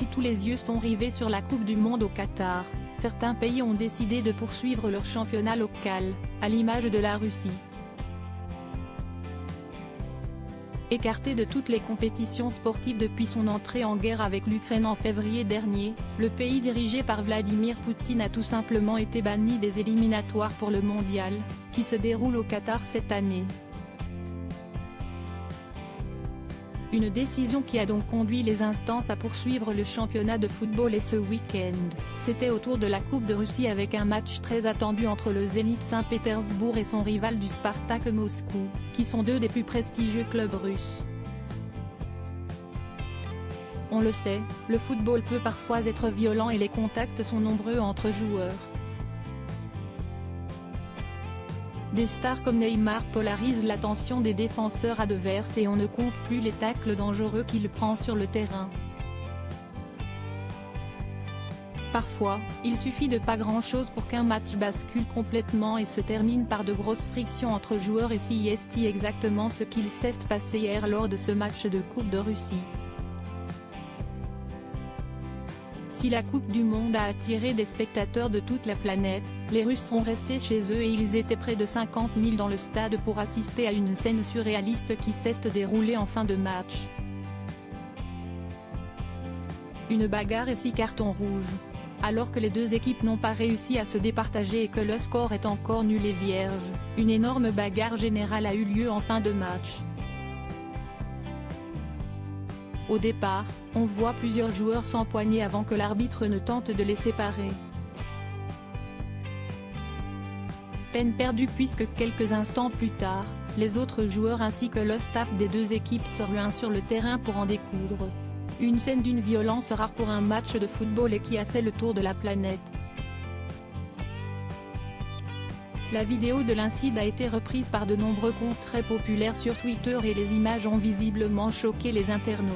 Si tous les yeux sont rivés sur la Coupe du Monde au Qatar, certains pays ont décidé de poursuivre leur championnat local, à l'image de la Russie. Écarté de toutes les compétitions sportives depuis son entrée en guerre avec l'Ukraine en février dernier, le pays dirigé par Vladimir Poutine a tout simplement été banni des éliminatoires pour le mondial, qui se déroule au Qatar cette année. Une décision qui a donc conduit les instances à poursuivre le championnat de football et ce week-end, c'était au tour de la Coupe de Russie avec un match très attendu entre le Zénith Saint-Pétersbourg et son rival du Spartak Moscou, qui sont deux des plus prestigieux clubs russes. On le sait, le football peut parfois être violent et les contacts sont nombreux entre joueurs. Des stars comme Neymar polarisent l'attention des défenseurs adverses et on ne compte plus les tacles dangereux qu'il prend sur le terrain. Parfois, il suffit de pas grand-chose pour qu'un match bascule complètement et se termine par de grosses frictions entre joueurs et c'est exactement ce qu'il s'est passé hier lors de ce match de Coupe de Russie. Si la Coupe du Monde a attiré des spectateurs de toute la planète, les Russes sont restés chez eux et ils étaient près de 50 000 dans le stade pour assister à une scène surréaliste qui s'est déroulée en fin de match. Une bagarre et 6 cartons rouges. Alors que les deux équipes n'ont pas réussi à se départager et que le score est encore nul et vierge, une énorme bagarre générale a eu lieu en fin de match. Au départ, on voit plusieurs joueurs s'empoigner avant que l'arbitre ne tente de les séparer. Peine perdue puisque quelques instants plus tard, les autres joueurs ainsi que le staff des deux équipes se ruinent sur le terrain pour en découdre. Une scène d'une violence rare pour un match de football et qui a fait le tour de la planète. La vidéo de l'incident a été reprise par de nombreux comptes très populaires sur Twitter et les images ont visiblement choqué les internautes.